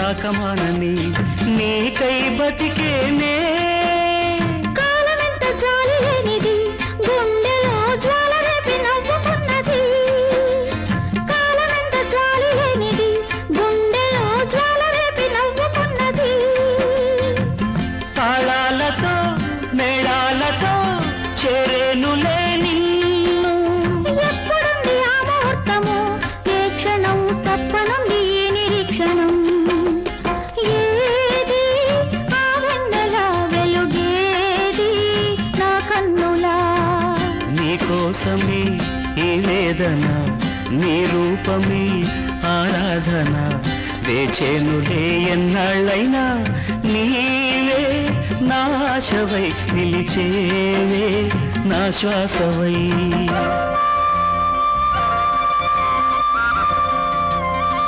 రాకమానని నీకై బతికేనే కాలమెంత జాలి లేనిది గుండెలో జ్వాల రేపి నవ్వుకున్నది కాలమెంత జాలి లేనిది గుండెలో జ్వాల రేపి నవ్వుకున్నది తాళాలతో మేళాలతో చేరేనులే నిన్ను ఎప్పుడుంది ఆ ముహూర్తము ఏ క్షణం తప్పనుంది ఈ నిరీక్షణం ఏది ఆ వెన్నెల వెలుగేది నా కన్నులా నీకోసమే ఈ వేదన నీ రూపమే ఆరాధన వేచేనులే ఎన్నాళ్ళైనా నీవే నా ఆశవై నిలిచేవే నా శ్వాసవై